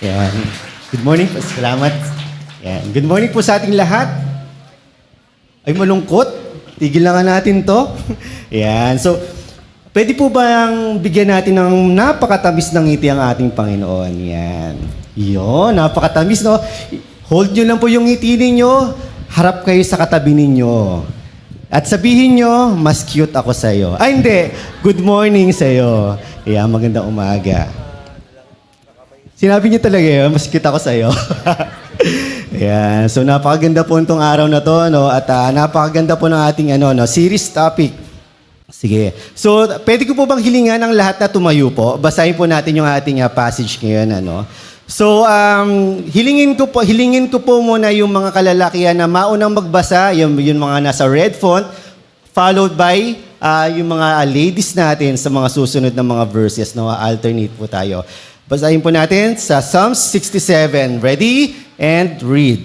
Yan. Good morning po. Salamat. Yan. Good morning po sa ating lahat. Ay, malungkot. Tigil na nga natin to. Yan. So, pwede po bang bigyan natin ng napakatamis ng ngiti ang ating Panginoon? Yan. Yun, napakatamis, no? Hold nyo lang po yung ngiti ninyo. Harap kayo sa katabi ninyo. At sabihin nyo, mas cute ako sa'yo. Ay, hindi. Good morning sa'yo. Yan, magandang umaga. Sinabi niyo talaga yun, mas cute ako sa'yo. Ayan. So, napakaganda po itong araw na to, no? At napakaganda po ng ating series topic. Sige. So, pwede ko po bang hilingan ng lahat na tumayo po? Basahin po natin yung ating passage ngayon, So, hilingin ko po muna yung mga kalalakihan na maunang magbasa, yung mga nasa red font, followed by yung mga ladies natin sa mga susunod na mga verses, no? Alternate po tayo. Basahin po natin sa Psalms 67. Ready? And read.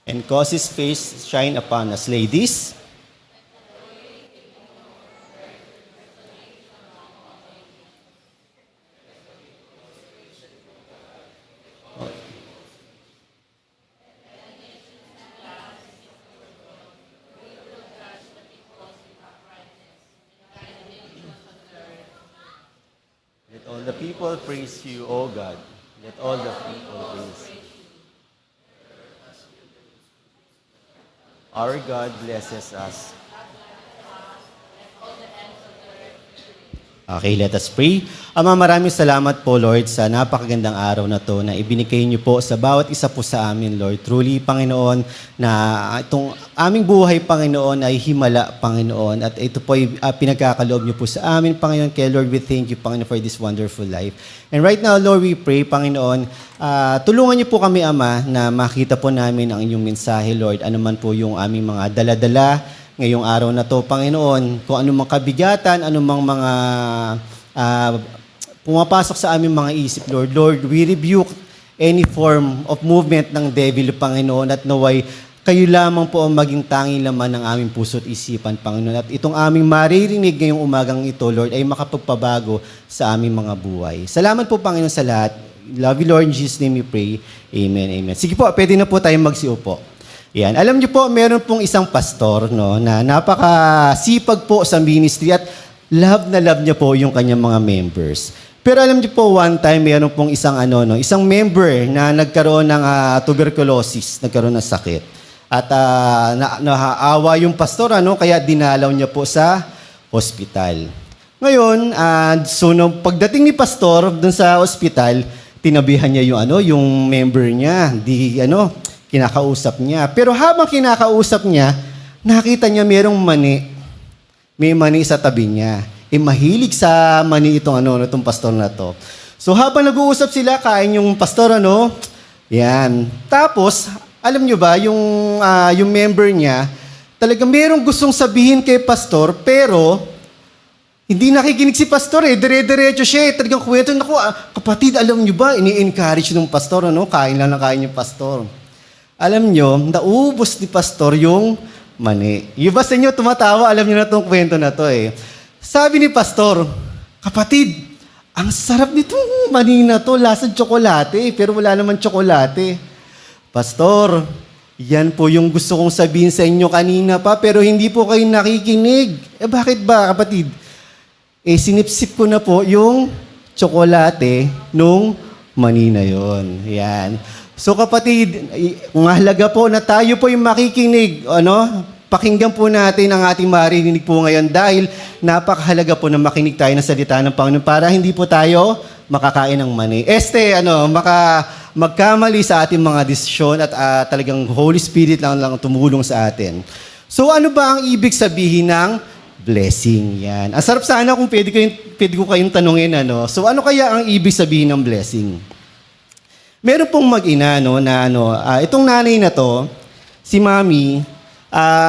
And cause His face shine upon us. Ladies. Let all the people praise you, O God. Let all the people praise you. Our God blesses us. Okay, let us pray. Ama, maraming salamat po, Lord, sa napakagandang araw na to na ibinigay niyo po sa bawat isa po sa amin, Lord. Truly, Panginoon, na itong aming buhay, Panginoon, ay himala, Panginoon. At ito po ay pinagkakaloob niyo po sa amin, Panginoon. Kaya, Lord, we thank you, Panginoon, for this wonderful life. And right now, Lord, we pray, Panginoon, tulungan niyo po kami, Ama, na makita po namin ang inyong mensahe, Lord. Ano man po yung aming mga dala-dala ngayong araw na to, Panginoon, kung anumang kabigatan, anumang mga pumapasok sa aming mga isip, Lord. Lord, we rebuke any form of movement ng devil, Panginoon, at naway kayo lamang po ang maging tanging laman ng aming puso't isipan, Panginoon. At itong aming maririnig ngayong umagang ito, Lord, ay makapagpabago sa aming mga buhay. Salamat po, Panginoon, sa lahat. Love you, Lord. In Jesus' name we pray. Amen, amen. Sige po, pwede na po tayong magsiupo. Yan. Alam niyo po, meron pong isang pastor, no, na napakasipag po sa ministry at love na love niya po yung kanyang mga members. Pero alam niyo po, one time, meron pong isang isang member na nagkaroon ng tuberculosis, nagkaroon ng sakit. At nahaawa yung pastor, kaya dinalaw niya po sa hospital. Ngayon, so nung pagdating ni pastor dun sa hospital, tinabihan niya yung member niya, kinakausap niya. Pero habang kinakausap niya, nakita niya merong mani. May mani sa tabi niya. Mahilig sa mani itong pastor na to. So habang nag-uusap sila, kain yung pastor, yan. Tapos, alam niyo ba, yung member niya, talagang merong gustong sabihin kay pastor, pero hindi nakikinig si pastor dire-diretso siya talagang kwento. Naku, kapatid, alam niyo ba, ini-encourage ng pastor, kain lang na kain yung pastor. Alam nyo, naubos ni pastor yung mani. Yung ba sa inyo tumatawa, alam nyo na itong kwento na to Sabi ni pastor, kapatid, ang sarap nitong mani na to, lasang tsokolate, pero wala naman tsokolate. Pastor, yan po yung gusto kong sabihin sa inyo kanina pa, pero hindi po kayo nakikinig. Bakit ba, kapatid? Sinipsip ko na po yung tsokolate nung mani na yon. Yan. So kapatid, mahalaga po na tayo po yung makikinig, pakinggan po natin ang ating maririnig po ngayon dahil napakahalaga po na makinig tayo ng salita ng Panginoon para hindi po tayo makakain ng mani. Magkamali sa ating mga desisyon at talagang Holy Spirit lang tumulong sa atin. So ano ba ang ibig sabihin ng blessing? Yan. Ang sarap sana kung pwede ko kayong tanungin, So ano kaya ang ibig sabihin ng blessing? Meron pong mag-ina, itong nanay na to, si Mami,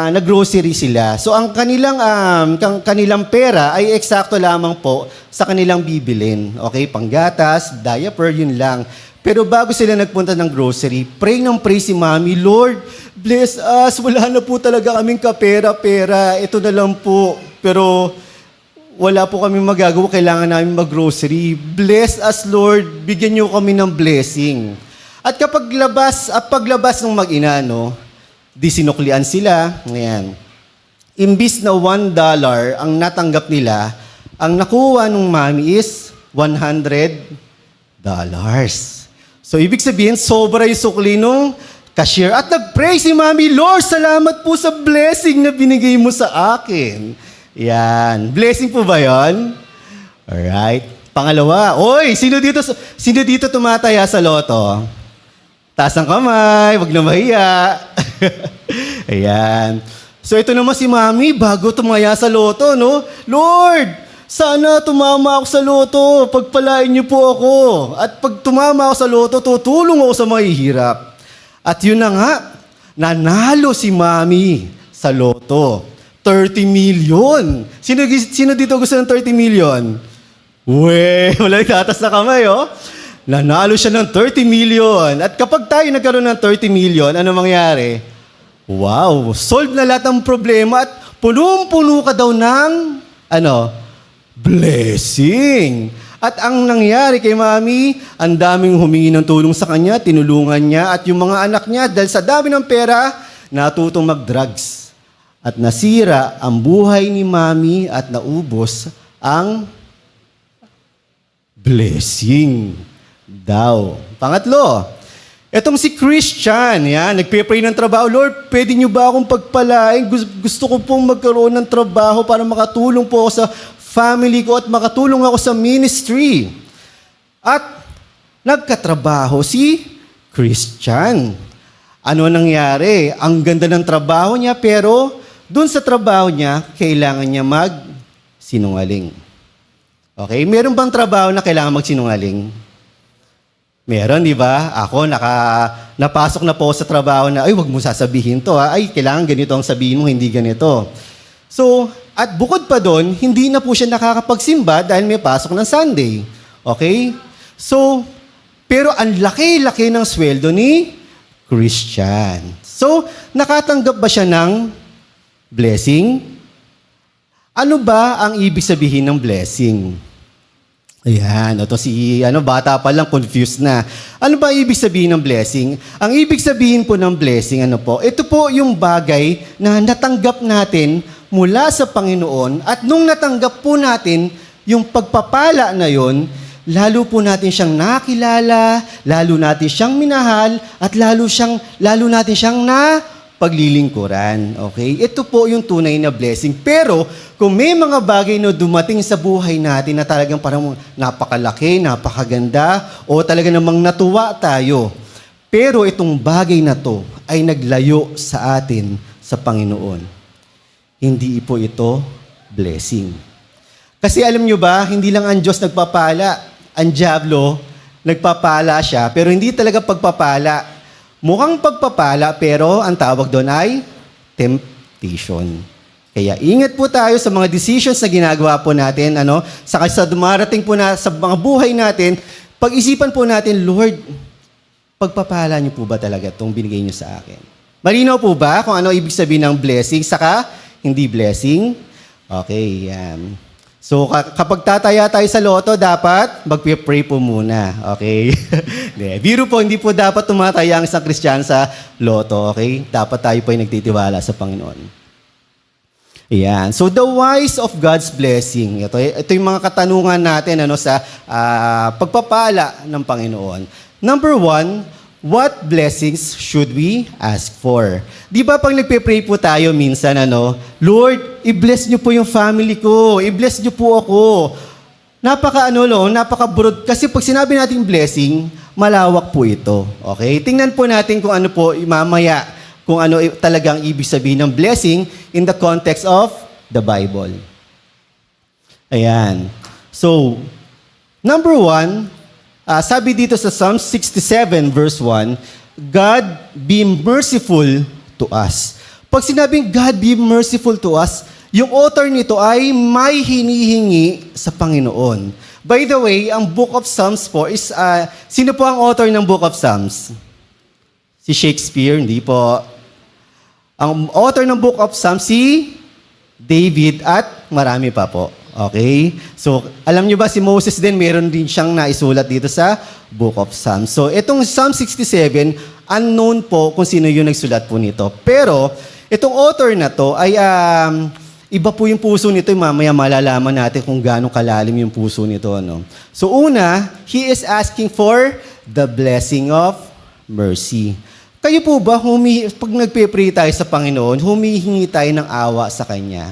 nag-grocery sila. So ang kanilang pera ay eksakto lamang po sa kanilang bibilin. Okay, panggatas, diaper, yun lang. Pero bago sila nagpunta ng grocery, pray si Mami, Lord, bless us. Wala na po talaga kaming kapera-pera. Ito na lang po. Pero wala po kami magagawa, kailangan namin mag-grocery. Bless us, Lord. Bigyan niyo kami ng blessing. At paglabas ng mag-ina, no, di sinuklian sila. Ngayon. Imbis na $1 ang natanggap nila, ang nakuha ng mami is $100. So, ibig sabihin, sobra yung sukli nung cashier. At nag-pray si mami, Lord, salamat po sa blessing na binigay mo sa akin. Yan. Blessing po ba yun? Alright. Pangalawa, oy, sino dito tumataya sa loto? Taas ang kamay, wag na mahiya. Ayan. So ito naman si Mami, bago tumaya sa loto, no? Lord, sana tumama ako sa loto. Pagpalain niyo po ako. At pag tumama ako sa loto, tutulong ako sa mahihirap. At yun na nga, nanalo si Mami sa loto. 30 million. Sino dito gusto ng 30 million? Uwe, wala tatas na kamay, oh. Nanalo siya ng 30 million. At kapag tayo nagkaroon ng 30 million, ano mangyari? Wow, solve na lahat ng problema at punong-puno ka daw ng, blessing. At ang nangyari kay Mami, ang daming humingi ng tulong sa kanya, tinulungan niya, at yung mga anak niya, dahil sa dami ng pera, natutong mag-drugs. At nasira ang buhay ni Mami at naubos ang blessing daw. Pangatlo, etong si Christian, yan, nagpe-pray ng trabaho. Lord, pwede niyo ba akong pagpalain? Gusto ko pong magkaroon ng trabaho para makatulong po ako sa family ko at makatulong ako sa ministry. At nagkatrabaho si Christian. Ano nangyari? Ang ganda ng trabaho niya, pero dun sa trabaho niya, kailangan niya mag-sinungaling. Okay? Meron bang trabaho na kailangan magsinungaling? Meron, di ba? Ako, napasok na po sa trabaho na, ay, wag mo sasabihin to, ha? Ay, kailangan ganito ang sabihin mo, hindi ganito. So, at bukod pa doon, hindi na po siya nakakapagsimba dahil may pasok ng Sunday. Okay? So, pero ang laki-laki ng sweldo ni Christian. So, nakatanggap ba siya ng blessing? Ano ba ang ibig sabihin ng blessing? Ayan, ito bata pa lang, confused na. Ano ba ibig sabihin ng blessing? Ang ibig sabihin po ng blessing, ito po yung bagay na natanggap natin mula sa Panginoon at nung natanggap po natin yung pagpapala na yon, lalo po natin siyang nakilala, lalo natin siyang minahal, at lalo natin siyang paglilingkuran. Okay? Ito po yung tunay na blessing. Pero, kung may mga bagay na dumating sa buhay natin na talagang parang napakalaki, napakaganda, o talaga namang natuwa tayo, pero itong bagay na to ay naglayo sa atin sa Panginoon. Hindi po ito blessing. Kasi alam nyo ba, hindi lang ang Diyos nagpapala. Ang diablo, nagpapala siya, pero hindi talaga pagpapala. Mukhang pagpapala, pero ang tawag doon ay temptation. Kaya ingat po tayo sa mga decisions na ginagawa po natin, sa dumarating po na sa mga buhay natin, pag-isipan po natin, Lord, pagpapala niyo po ba talaga itong binigay niyo sa akin? Malinaw po ba kung ano ibig sabihin ng blessing, saka hindi blessing? Okay, yan. So, kapag tataya tayo sa loto, dapat mag-pray po muna. Okay? Biro po, hindi po dapat tumataya ang isang Kristiyano sa loto. Okay? Dapat tayo po ay nagtitiwala sa Panginoon. Ayan. So, the whys of God's blessing. Ito yung mga katanungan natin sa pagpapala ng Panginoon. Number 1, what blessings should we ask for? Di ba pag nagpe-pray po tayo minsan, Lord, i-bless niyo po yung family ko. I-bless niyo po ako. Napaka-broad. Kasi pag sinabi natin blessing, malawak po ito. Okay? Tingnan po natin kung ano po mamaya, kung ano talagang ibig sabihin ng blessing in the context of the Bible. Ayan. So, number 1, sabi dito sa Psalm 67 verse 1, God be merciful to us. Pag sinabing God be merciful to us, yung author nito ay may hinihingi sa Panginoon. By the way, ang Book of Psalms po is, sino po ang author ng Book of Psalms? Si Shakespeare? Hindi po. Ang author ng Book of Psalms, si David at marami pa po. Okay? So, alam nyo ba si Moses din, meron din siyang naisulat dito sa Book of Psalms. So, itong Psalm 67, unknown po kung sino yung nagsulat po nito. Pero, itong author na to ay iba po yung puso nito. Mamaya malalaman natin kung gaano kalalim yung puso nito. No? So, una, he is asking for the blessing of mercy. Kayo po ba, pag nagpe-pray tayo sa Panginoon, humihingi tayo ng awa sa Kanya?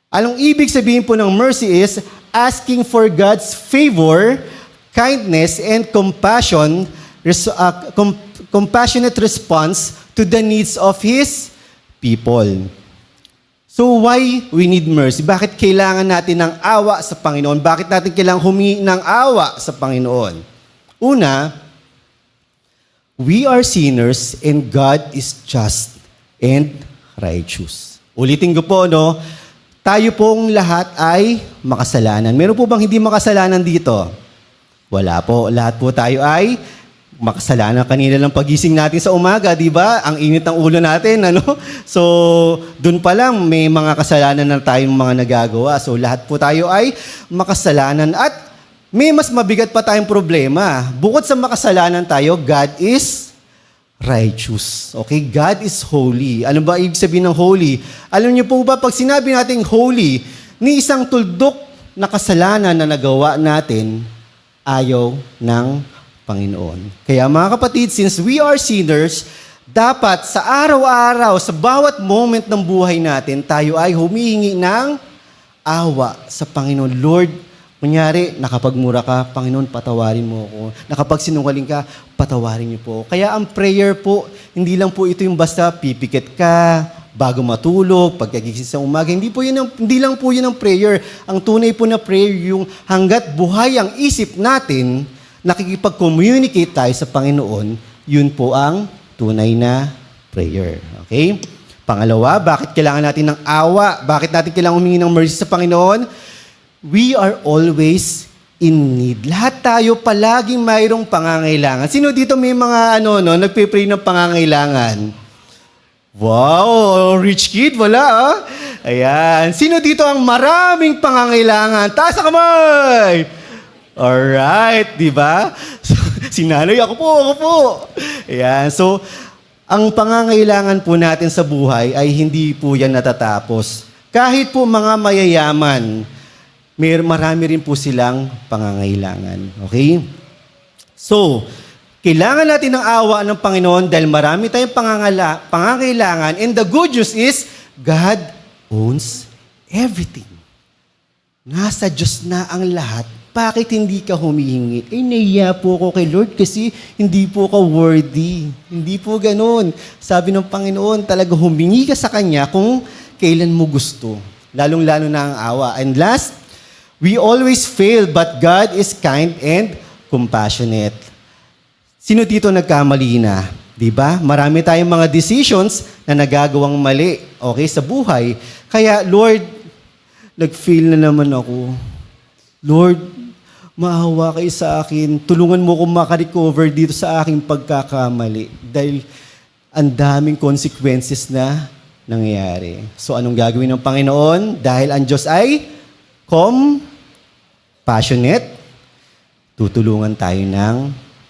Anong ibig sabihin po ng mercy is asking for God's favor, kindness, and compassionate response to the needs of His people. So why we need mercy? Bakit kailangan natin ng awa sa Panginoon? Bakit natin kailangan humingi ng awa sa Panginoon? Una, we are sinners and God is just and righteous. Ulitin ko po, no? Tayo pong lahat ay makasalanan. Meron po bang hindi makasalanan dito? Wala po. Lahat po tayo ay makasalanan. Kanina lang pagising natin sa umaga, di ba? Ang init ng ulo natin, ano? So, dun pa lang may mga kasalanan na tayong mga nagagawa. So, lahat po tayo ay makasalanan. At may mas mabigat pa tayong problema. Bukod sa makasalanan tayo, God is righteous. Okay? God is holy. Ano ba ibig sabihin ng holy? Alam niyo po ba, pag sinabi natin holy, ni isang tuldok na kasalanan na nagawa natin, ayaw ng Panginoon. Kaya mga kapatid, since we are sinners, dapat sa araw-araw, sa bawat moment ng buhay natin, tayo ay humihingi ng awa sa Panginoon. Lord, kunyari, nakapagmura ka, Panginoon, patawarin mo ako. Nakapagsinungaling ka, patawarin niyo po. Kaya ang prayer po, hindi lang po ito yung basta pipikit ka, bago matulog, pagkagising sa umaga. Hindi lang po yun ang prayer. Ang tunay po na prayer, yung hanggat buhay ang isip natin, nakikipag-communicate tayo sa Panginoon, yun po ang tunay na prayer. Okay? Pangalawa, bakit kailangan natin ng awa? Bakit natin kailangan humingi ng mercy sa Panginoon? We are always in need. Lahat tayo palaging mayroong pangangailangan. Sino dito may mga nagpe-pray ng pangangailangan? Wow, rich kid, wala ah. Ayan. Sino dito ang maraming pangangailangan? Taas ang kamay! Alright, di ba? Si nanay, ako po. Ayan. So, ang pangangailangan po natin sa buhay ay hindi po yan natatapos. Kahit po mga mayayaman, marami rin po silang pangangailangan. Okay? So, kailangan natin ng awa ng Panginoon dahil marami tayong pangangailangan. And the good news is, God owns everything. Nasa Diyos na ang lahat. Bakit hindi ka humihingi? Naiya po ako kay Lord kasi hindi po ka worthy. Hindi po ganun. Sabi ng Panginoon, talaga humingi ka sa Kanya kung kailan mo gusto. Lalong-lalo na ang awa. And last, we always fail, but God is kind and compassionate. Sino dito nagkamali na? Diba? Marami tayong mga decisions na nagagawang mali, okay, sa buhay. Kaya, Lord, nag-fail na naman ako. Lord, maawa kayo sa akin. Tulungan mo akong makarecover dito sa aking pagkakamali. Dahil ang daming consequences na nangyayari. So, anong gagawin ng Panginoon? Dahil ang Diyos ay compassionate, tutulungan tayo ng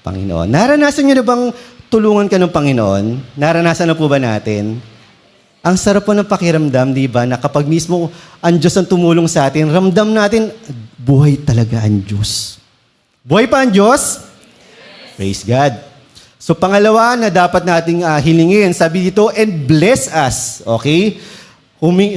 Panginoon. Naranasan niyo na bang tulungan ka ng Panginoon? Naranasan na po ba natin? Ang sarap po ng pakiramdam, di ba, na kapag mismo ang Diyos ang tumulong sa atin, ramdam natin, buhay talaga ang Diyos. Buhay pa ang Diyos? Praise God. So pangalawa na dapat nating hilingin, sabi dito, and bless us. Okay?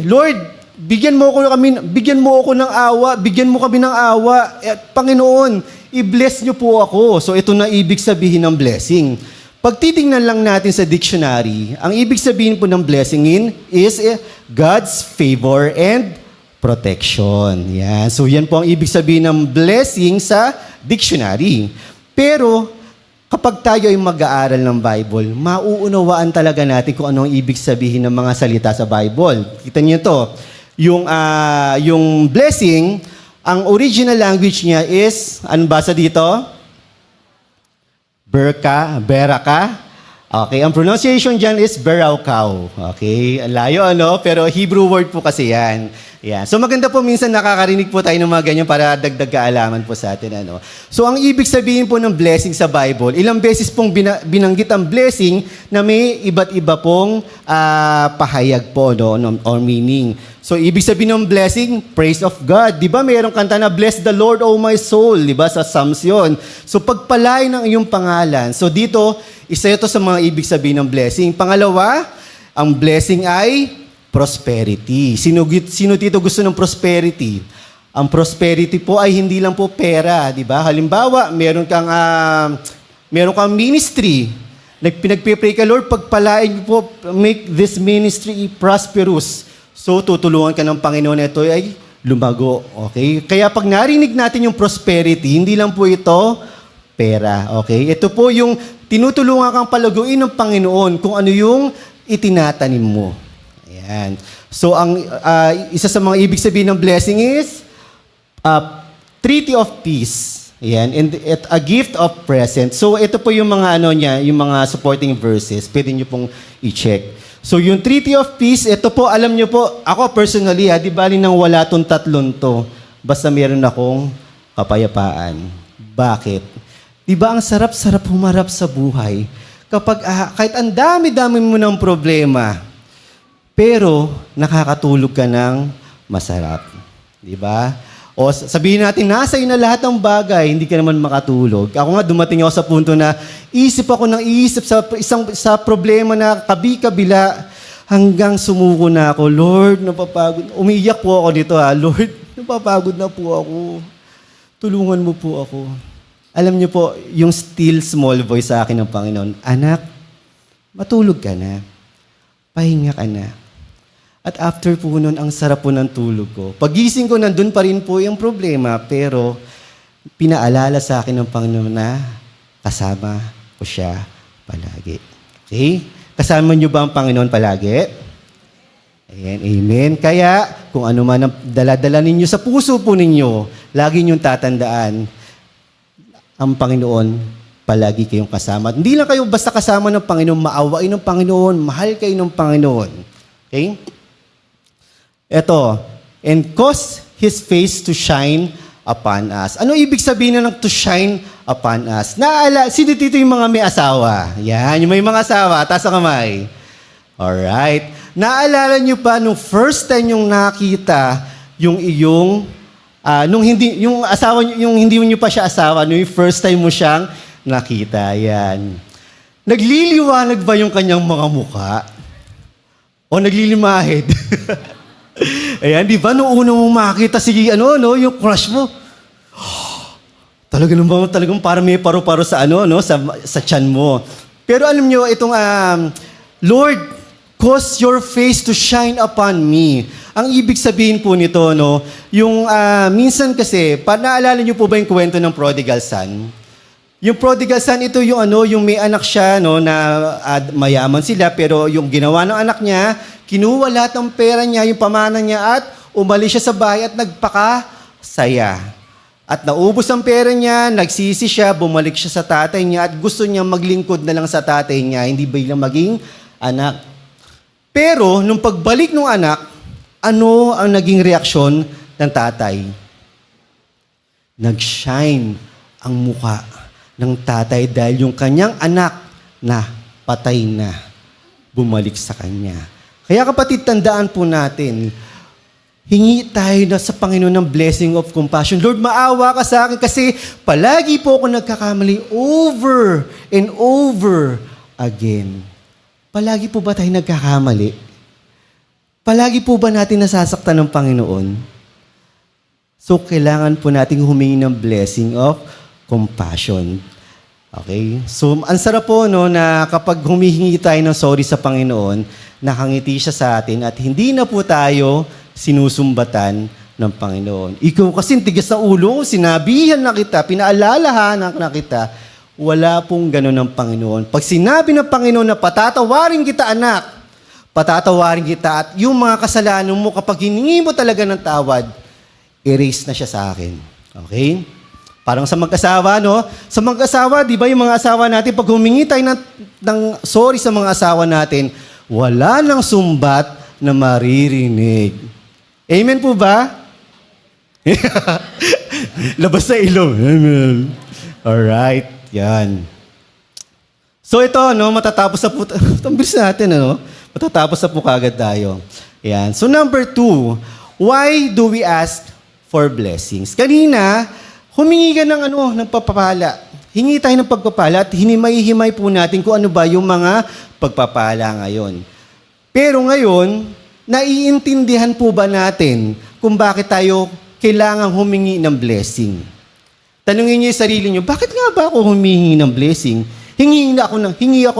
Lord, bigyan mo ako ng awa, bigyan mo kami ng awa. At Panginoon, i-bless niyo po ako. So ito na ibig sabihin ng blessing. Pag titingnan lang natin sa dictionary, ang ibig sabihin po ng blessing is God's favor and protection. Yan. So yan po ang ibig sabihin ng blessing sa dictionary. Pero kapag tayo ay mag-aaral ng Bible, mauunawaan talaga natin kung ano ang ibig sabihin ng mga salita sa Bible. Kita niyo to. Yung blessing, ang original language niya is, ano basa dito? Beraka. Okay, ang pronunciation dyan is beraukaw. Okay, ang layo ano, pero Hebrew word po kasi yan. Yeah. So maganda po minsan nakakarinig po tayo ng mga ganyan para dagdag kaalaman po sa atin. Ano. So ang ibig sabihin po ng blessing sa Bible, ilang beses pong binanggit ang blessing na may iba't iba pong pahayag po or meaning. So ibig sabihin ng blessing, praise of God. Di ba mayroong kanta na bless the Lord, O my soul. Di ba sa Psalms yun. So pagpalain ng iyong pangalan. So dito, isa ito sa mga ibig sabihin ng blessing. Pangalawa, ang blessing ay prosperity. Sino dito gusto ng prosperity? Ang prosperity po ay hindi lang po pera, di ba? Halimbawa, meron kang ministry. Pinagpipray ka, Lord, pagpalain po, make this ministry prosperous. So, tutulungan ka ng Panginoon na ito ay lumago. Okay? Kaya pag narinig natin yung prosperity, hindi lang po ito pera. Okay? Ito po yung tinutulungan kang palaguin ng Panginoon kung ano yung itinatanim mo. Ayan. So, ang isa sa mga ibig sabihin ng blessing is treaty of peace. Ayan. And a gift of present. So, ito po yung mga yung mga supporting verses. Pwede nyo pong i-check. So, yung treaty of peace, ito po, alam nyo po, ako personally, di bali nang wala tong tatlong to, basta meron akong kapayapaan. Bakit? Di ba ang sarap-sarap humarap sa buhay kapag kahit ang dami-dami mo ng problema, pero nakakatulog ka ng masarap. Di ba? O sabihin natin, nasa iyo na lahat ng bagay, hindi ka naman makatulog. Ako nga, dumating ako sa punto na isip sa problema na kabi-kabila hanggang sumuko na ako. Lord, napapagod. Umiiyak po ako dito Lord, napapagod na po ako. Tulungan mo po ako. Alam niyo po, yung still small voice sa akin ng Panginoon, anak, matulog ka na. Pahinga ka na. At after po nun, ang sarap po ng tulog ko. Pagising ko, nandun pa rin po yung problema, pero pinaalala sa akin ng Panginoon na kasama ko siya palagi. Okay? Kasama niyo ba ang Panginoon palagi? Ayan, amen. Kaya, kung ano man ang dala-dala ninyo sa puso po ninyo, lagi niyong tatandaan, ang Panginoon, palagi kayong kasama. Hindi lang kayo basta kasama ng Panginoon, maawain ng Panginoon, mahal kayo ng Panginoon. Okay? Ito, and cause His face to shine upon us. Ano ibig sabihin ng to shine upon us? Sino dito yung mga may asawa? Yan, yung may mga asawa, taas ang kamay. Alright. Naalala niyo pa nung first time yung nakita yung iyong yung asawa yung hindi niyo pa siya asawa, yung first time mo siyang nakita. Yan. Nagliliwanag ba yung kanyang mga mukha? O naglilimahid? Ayan, di ba? Noong una mong makita yung crush mo, talagang parang may paru-paro sa sa tiyan mo. Pero alam nyo, itong, Lord, cause your face to shine upon me. Ang ibig sabihin po nito, yung minsan kasi, naalala nyo po ba yung kwento ng prodigal son? Yung prodigal son, ito yung may anak siya, na mayaman sila, pero yung ginawa ng anak niya, kinuha lahat ng pera niya, yung pamana niya, at umalis siya sa bahay at nagpakasaya. At naubos ang pera niya, nagsisi siya, bumalik siya sa tatay niya, at gusto niya maglingkod na lang sa tatay niya, hindi bilang maging anak. Pero, nung pagbalik ng anak, ano ang naging reaksyon ng tatay? Nag-shine ang muka ng tatay dahil yung kanyang anak na patay na bumalik sa kanya. Kaya kapatid, tandaan po natin, hingi tayo na sa Panginoon ng blessing of compassion. Lord, maawa ka sa akin kasi palagi po ako nagkakamali over and over again. Palagi po ba tayo nagkakamali? Palagi po ba natin nasasaktan ng Panginoon? So, kailangan po nating humingi ng blessing of compassion. Okay? So, ang sarap po na kapag humihingi tayo ng sorry sa Panginoon, nakangiti siya sa atin at hindi na po tayo sinusumbatan ng Panginoon. Ikaw kasi tigas sa ulo, sinabihan na kita, pinaalalahan na kita, wala pong gano'n ng Panginoon. Pag sinabi ng Panginoon na patatawarin kita, anak, patatawarin kita at yung mga kasalanan mo, kapag hiningi mo talaga ng tawad, erase na siya sa akin. Okay? Parang sa mag-asawa, Sa mag-asawa, di ba yung mga asawa natin, pag humingi tayo ng sorry sa mga asawa natin, wala nang sumbat na maririnig. Amen po ba? Labas sa ilong. Amen. Alright, yan. So ito, no, matatapos na po, tambis natin, ano? Matatapos na po kagad tayo. Yan. So number 2, why do we ask for blessings? Kanina, humingi ka ng pagpapala. Hingi tayo ng pagpapala at hinimay-himay po natin kung ano ba yung mga pagpapala ngayon. Pero ngayon, naiintindihan po ba natin kung bakit tayo kailangang humingi ng blessing? Tanungin niyo yung sarili niyo, bakit nga ba ako humingi ng blessing? Hingi ako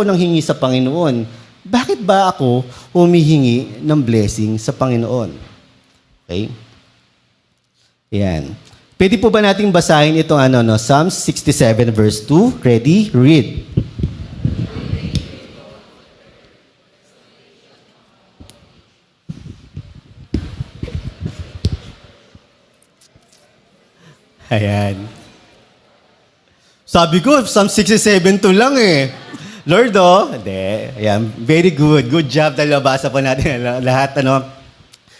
ng hingi sa Panginoon. Bakit ba ako humihingi ng blessing sa Panginoon? Okay? Yan. Pwede po ba nating basahin itong Psalms 67 verse 2? Ready? Read. Ayan. Sabi ko, Psalm 67 to lang eh. Lord, hindi. Ayan, very good. Good job dahil nabasa po natin lahat,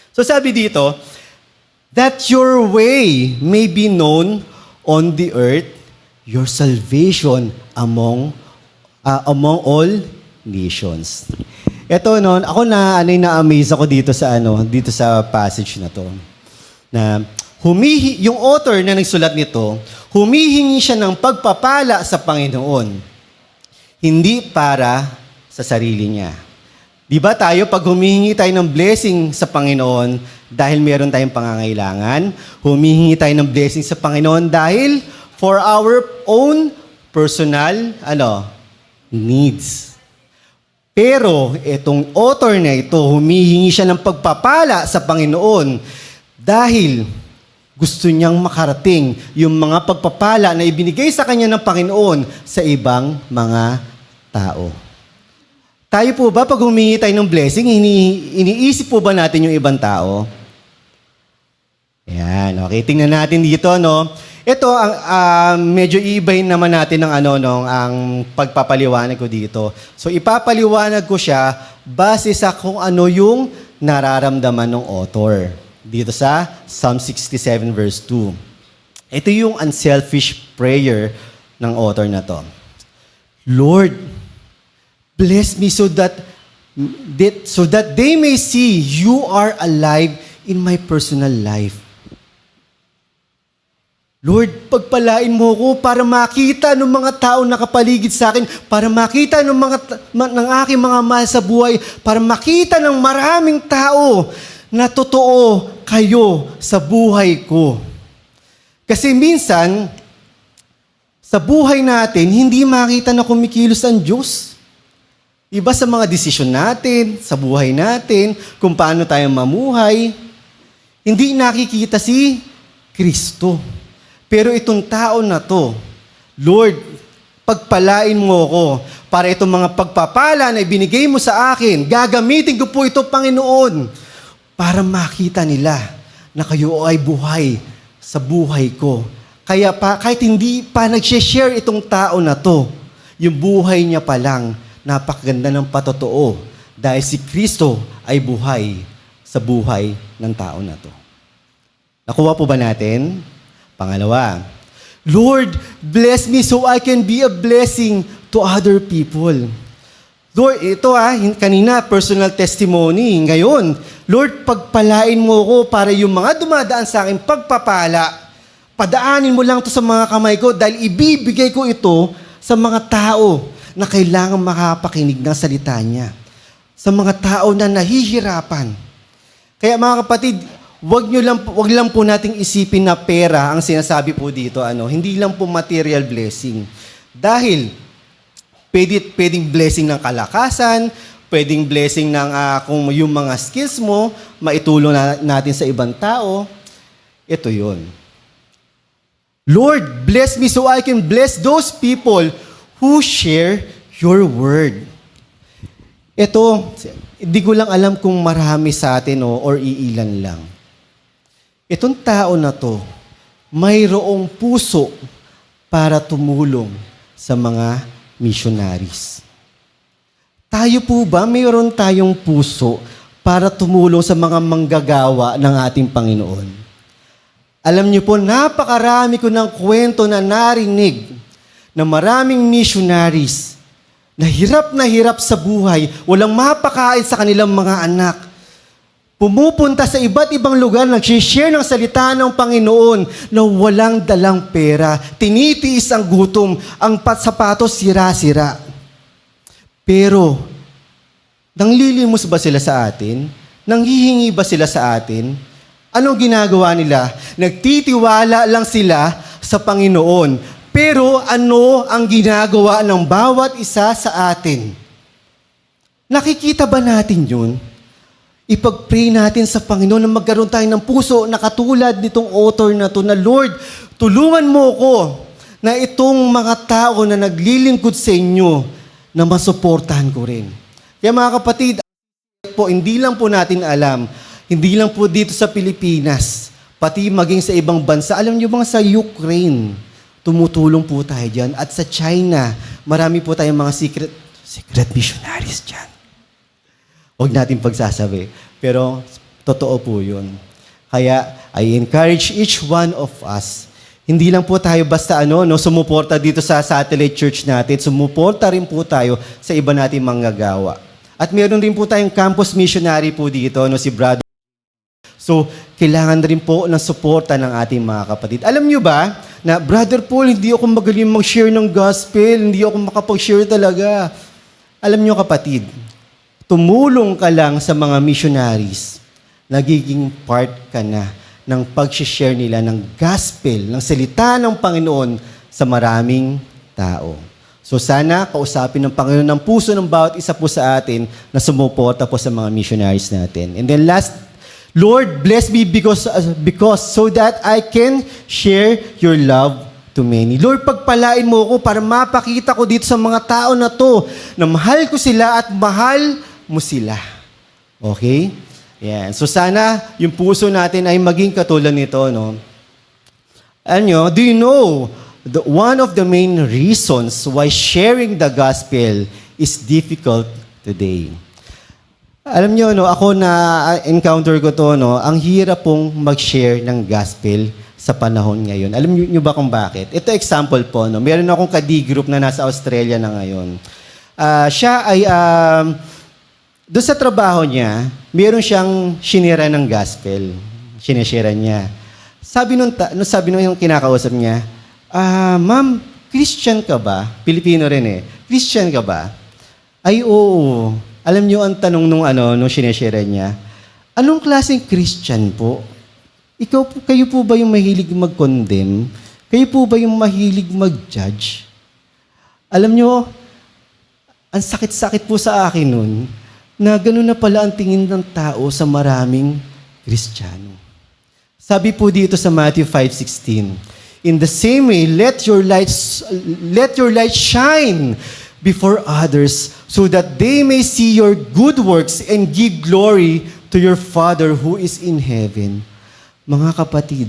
So sabi dito, that your way may be known on the earth, your salvation among all nations. Ito, ako na-amaze ako dito sa passage na to. Na yung author na nagsulat nito, humihingi siya ng pagpapala sa Panginoon. Hindi para sa sarili niya. Di ba tayo, pag humihingi tayo ng blessing sa Panginoon dahil meron tayong pangangailangan, humihingi tayo ng blessing sa Panginoon dahil for our own personal needs. Pero itong author na ito, humihingi siya ng pagpapala sa Panginoon dahil gusto niyang makarating yung mga pagpapala na ibinigay sa kanya ng Panginoon sa ibang mga tao. Tayo po ba, pag humingi tayo ng blessing, iniisip po ba natin yung ibang tao? Yan, okay. Tingnan natin dito, Ito, medyo i-ibahin naman natin ang pagpapaliwanag ko dito. So, ipapaliwanag ko siya base sa kung ano yung nararamdaman ng author. Dito sa Psalm 67 verse 2. Ito yung unselfish prayer ng author na to. Lord, bless me so that they may see you are alive in my personal life. Lord, pagpalain mo ko para makita ng mga tao nakapaligid sa akin, para makita ng aking mga mahal sa buhay, para makita ng maraming tao na totoo kayo sa buhay ko. Kasi minsan, sa buhay natin, hindi makita na kumikilos ang Diyos. Iba sa mga desisyon natin, sa buhay natin, kung paano tayo mamuhay, hindi nakikita si Kristo. Pero itong tao na to, Lord, pagpalain mo ko para itong mga pagpapala na ibinigay mo sa akin, gagamitin ko po ito, Panginoon, para makita nila na kayo ay buhay sa buhay ko. Kaya kahit hindi pa nag-share itong tao na to, yung buhay niya pa lang, napakaganda ng patotoo dahil si Kristo ay buhay sa buhay ng tao na to. Nakuha po ba natin? Pangalawa, Lord, bless me so I can be a blessing to other people. Lord, ito kanina, personal testimony. Ngayon, Lord, pagpalain mo ko para yung mga dumadaan sa akin pagpapala, padaanin mo lang to sa mga kamay ko dahil ibibigay ko ito sa mga tao na kailangan makapakinig ng salita niya. Sa mga tao na nahihirapan. Kaya mga kapatid, wag lang po nating isipin na pera ang sinasabi po dito. Hindi lang po material blessing. Dahil pwedeng blessing ng kalakasan, pwedeng blessing ng kung yung mga skills mo, maitulong natin sa ibang tao. Ito yun. Lord, bless me so I can bless those people who share your word. Ito, hindi ko lang alam kung marami sa atin or iilan lang. Itong tao na to, mayroong puso para tumulong sa mga missionaries. Tayo po ba, mayroon tayong puso para tumulong sa mga manggagawa ng ating Panginoon. Alam niyo po, napakarami ko ng kwento na narinig na maraming missionaries na hirap sa buhay, walang mapakain sa kanilang mga anak. Pumupunta sa iba't ibang lugar, nag-share ng salita ng Panginoon na walang dalang pera. Tinitiis ang gutom, ang sapatos sira-sira. Pero, nanglilimos ba sila sa atin? Nanghihingi ba sila sa atin? Anong ginagawa nila? Nagtitiwala lang sila sa Panginoon. Pero ano ang ginagawa ng bawat isa sa atin? Nakikita ba natin yun? Ipag-pray natin sa Panginoon na magkaroon tayo ng puso na katulad nitong author na to na, Lord, tulungan mo ko na itong mga tao na naglilingkod sa inyo na masuportahan ko rin. Kaya mga kapatid, po, hindi lang po natin alam, hindi lang po dito sa Pilipinas, pati maging sa ibang bansa. Alam niyo bang sa Ukraine, tumutulong po tayo dyan. At sa China, marami po tayong mga secret missionaries dyan. Huwag natin pagsasabi. Pero, totoo po yun. Kaya, I encourage each one of us. Hindi lang po tayo basta sumuporta dito sa satellite church natin. Sumuporta rin po tayo sa iba nating manggagawa. At meron rin po tayong campus missionary po dito, si Brother. So, kailangan rin po ng suporta ng ating mga kapatid. Alam nyo ba, na Brother Paul, hindi ako magaling mag-share ng gospel, hindi ako makapag-share talaga. Alam nyo kapatid, tumulong ka lang sa mga missionaries, nagiging part ka na ng pag-share nila ng gospel, ng salita ng Panginoon sa maraming tao. So sana kausapin ng Panginoon ng puso ng bawat isa po sa atin na sumuporta po sa mga missionaries natin. And then last, Lord, bless me because so that I can share your love to many. Lord, pagpalain mo ako para mapakita ko dito sa mga tao na to na mahal ko sila at mahal mo sila. Okay? Yan. So sana yung puso natin ay maging katulad nito, no? Do you know one of the main reasons why sharing the gospel is difficult today? Alam nyo, ako na-encounter ko to, ang hirap pong mag-share ng gospel sa panahon ngayon. Alam nyo ba kung bakit? Ito example po, meron akong ka-D-group na nasa Australia na ngayon. Siya ay, doon sa trabaho niya, meron siyang sinira ng gospel. Sinishare niya. Sabi nung yung kinakausap niya, Ma'am, Christian ka ba? Pilipino rin eh. Christian ka ba? Ay, oo. Alam niyo ang tanong nung sineshare niya, anong klaseng Christian po? Kayo po ba yung mahilig mag-condemn? Kayo po ba yung mahilig mag-judge? Alam niyo, ang sakit-sakit po sa akin nun, na gano'n na pala ang tingin ng tao sa maraming Kristiyano. Sabi po dito sa Matthew 5:16, in the same way, let your light shine before others so that they may see your good works and give glory to your Father who is in heaven. Mga kapatid,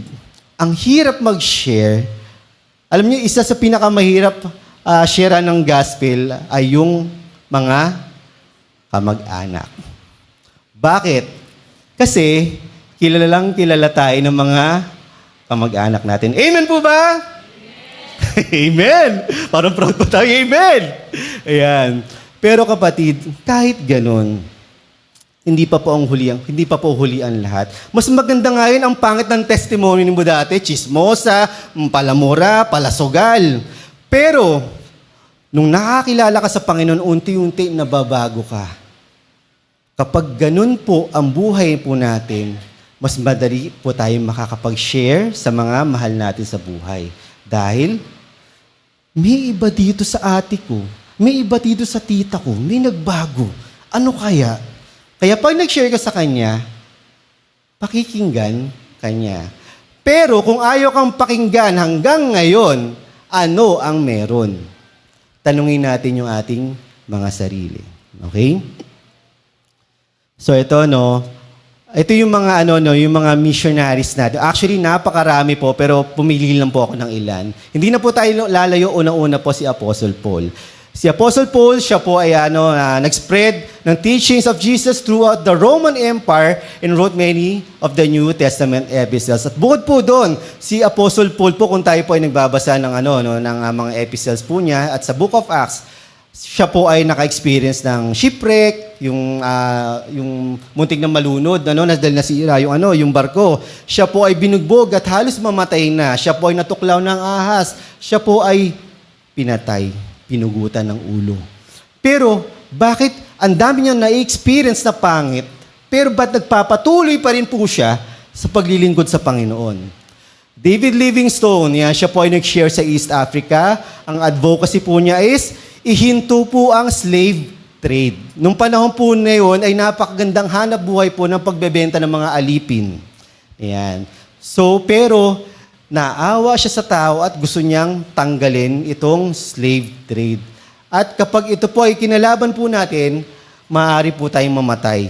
ang hirap mag-share. Alam niyo, isa sa pinakamahirap share ng gospel ay yung mga kamag-anak. Bakit? Kasi kilala tayo ng mga kamag-anak natin. Amen po ba? Amen! Parang proud po tayo. Amen! Ayan. Pero kapatid, kahit ganun, hindi pa po hulian lahat. Mas maganda nga yun ang pangit ng testimony mo dati, chismosa, palamura, palasugal. Pero, nung nakakilala ka sa Panginoon, unti-unti nababago ka. Kapag ganun po ang buhay po natin, mas madali po tayong makakapag-share sa mga mahal natin sa buhay. Dahil, may iba dito sa ate ko, may iba dito sa tita ko, may nagbago. Ano kaya? Kaya pag nag-share ka sa kanya, pakikinggan kanya. Pero kung ayaw kang pakinggan hanggang ngayon, ano ang meron? Tanungin natin yung ating mga sarili. Okay? So ito ito yung mga yung mga missionaries natin. Actually napakarami po pero pumili lang po ako ng ilan. Hindi na po tayo lalayo, unang-una po si Apostle Paul. Si Apostle Paul, siya po ay nag-spread ng teachings of Jesus throughout the Roman Empire and wrote many of the New Testament epistles. At bukod po doon, si Apostle Paul po, kung tayo po ay nagbabasa ng, mga epistles po niya, at sa Book of Acts, siya po ay naka-experience ng shipwreck, yung muntik na malunod, dahil nasira yung barko. Siya po ay binugbog at halos mamatay na. Siya po ay natuklaw ng ahas. Siya po ay pinatay, pinugutan ng ulo. Pero, bakit ang dami niya na-experience na pangit, pero ba't nagpapatuloy pa rin po siya sa paglilingkod sa Panginoon? David Livingstone, siya po ay nag-share sa East Africa. Ang advocacy po niya is, ihinto po ang slave trade. Nung panahon po na yun, ay napakagandang hanap buhay po ng pagbebenta ng mga alipin. Ayan. So, pero, naawa siya sa tao at gusto niyang tanggalin itong slave trade. At kapag ito po ay kinalaban po natin, maaari po tayong mamatay.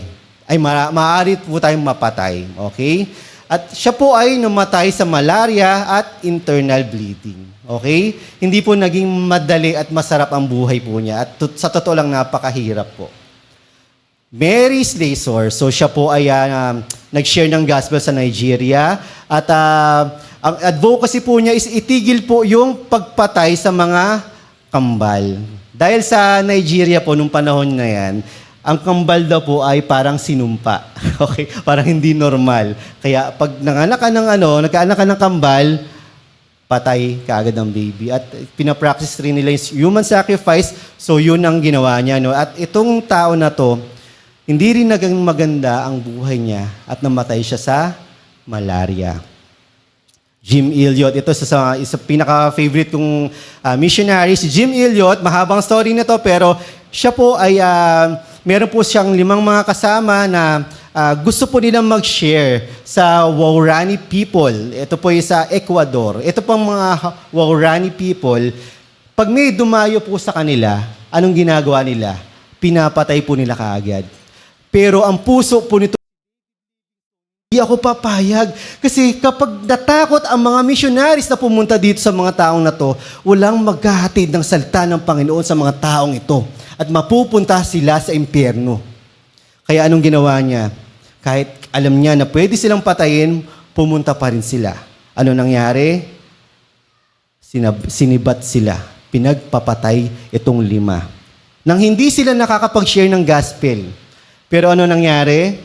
Maaari po tayong mapatay. Okay? At siya po ay namatay sa malaria at internal bleeding. Okay? Hindi po naging madali at masarap ang buhay po niya. At sa totoo lang, napakahirap po. Mary Slessor, so siya po ay nag-share ng gospel sa Nigeria. At ang advocacy po niya is itigil po yung pagpatay sa mga kambal. Dahil sa Nigeria po, nung panahon na yan, ang kambal daw po ay parang sinumpa. Okay? Parang hindi normal. Kaya pag nagkaanak ka ng kambal, patay kaagad ang baby. At pinapractice rin nila yung human sacrifice, so yun ang ginawa niya. No? At itong tao na to, hindi rin naging maganda ang buhay niya at namatay siya sa malaria. Jim Elliot, ito isa pinaka-favorite kong missionary, si Jim Elliot. Mahabang story na to, pero siya po ay meron po siyang 5 mga kasama na gusto po nilang mag-share sa Waorani people. Ito po yung sa Ecuador. Ito pong mga Waorani people, pag may dumayo po sa kanila, anong ginagawa nila? Pinapatay po nila kaagad. Pero ang puso po nito, hindi ako papayag. Kasi kapag natakot ang mga missionaries na pumunta dito sa mga taong na to, walang maghahatid ng salita ng Panginoon sa mga taong ito. At mapupunta sila sa impyerno. Kaya anong ginawa niya? Kahit alam niya na pwede silang patayin, pumunta pa rin sila. Ano nangyari? Sinibat sila. Pinagpapatay itong 5. Nang hindi sila nakakapag-share ng gospel. Pero ano nangyari?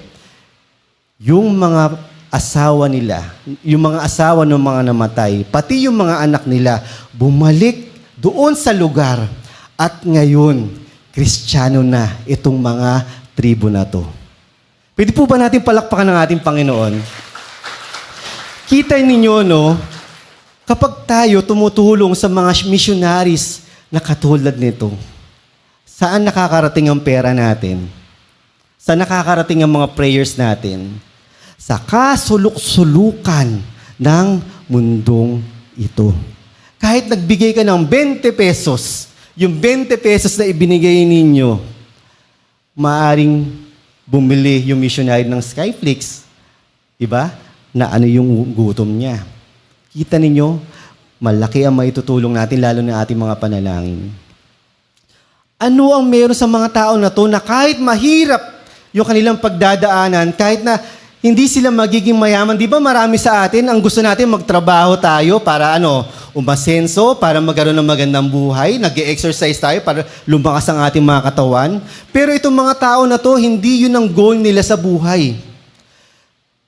Yung mga asawa nila, yung mga asawa ng mga namatay, pati yung mga anak nila, bumalik doon sa lugar. At ngayon, Kristiyano na itong mga tribo na to. Pwede po ba natin palakpakan ng ating Panginoon? Kita ninyo, no? Kapag tayo tumutulong sa mga missionaries na katulad nito, saan nakakarating ang pera natin? Saan nakakarating ang mga prayers natin? Sa kasuluk-sulukan ng mundong ito. Kahit nagbigay ka ng 20 pesos, yung 20 pesos na ibinigay ninyo, maaring bumili yung missionary ng Skyflix, diba? Na ano yung gutom niya. Kita ninyo, malaki ang maitutulong natin, lalo na ating mga panalangin. Ano ang meron sa mga tao na to na kahit mahirap yung kanilang pagdadaanan, kahit na hindi sila magiging mayaman. Di ba marami sa atin, ang gusto natin magtrabaho tayo para umasenso, para magkaroon ng magandang buhay, nag-exercise tayo para lumakas ang ating mga katawan. Pero itong mga tao na to, hindi yun ang goal nila sa buhay.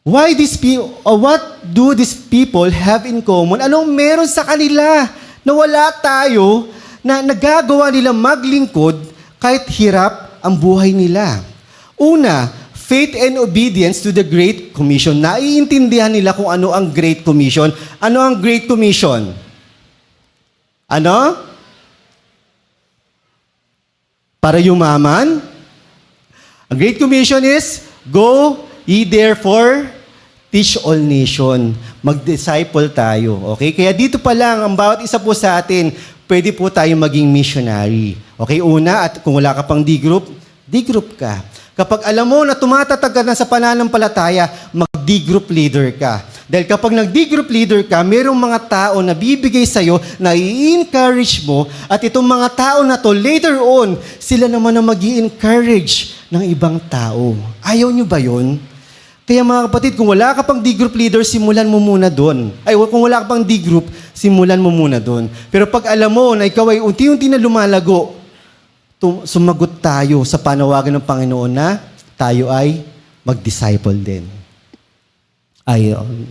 What do these people have in common? Anong meron sa kanila na wala tayo na nagagawa nila maglingkod kahit hirap ang buhay nila? Una, faith and obedience to the Great Commission. Naiintindihan nila kung ano ang Great Commission. Ano ang Great Commission? Ano? Para yumaman? Ang Great Commission is, go ye therefore teach all nation. Mag-disciple tayo. Okay? Kaya dito pa lang, ang bawat isa po sa atin, pwede po tayong maging missionary. Okay? Una, at kung wala ka pang D-group ka. Kapag alam mo na tumatatag ka na sa pananampalataya, mag-D-group leader ka. Dahil kapag nag-D-group leader ka, mayroong mga tao na bibigay sa'yo, na i-encourage mo, at itong mga tao na to, later on, sila naman na mag-i-encourage ng ibang tao. Ayaw nyo ba yun? Kaya mga kapatid, kung wala ka pang D-group leader, simulan mo muna doon. Ay, kung wala ka pang D-group, simulan mo muna doon. Pero pag alam mo na ikaw ay unti-unti na lumalago, sumagot tayo sa panawagan ng Panginoon na tayo ay mag-disciple din. Ayun.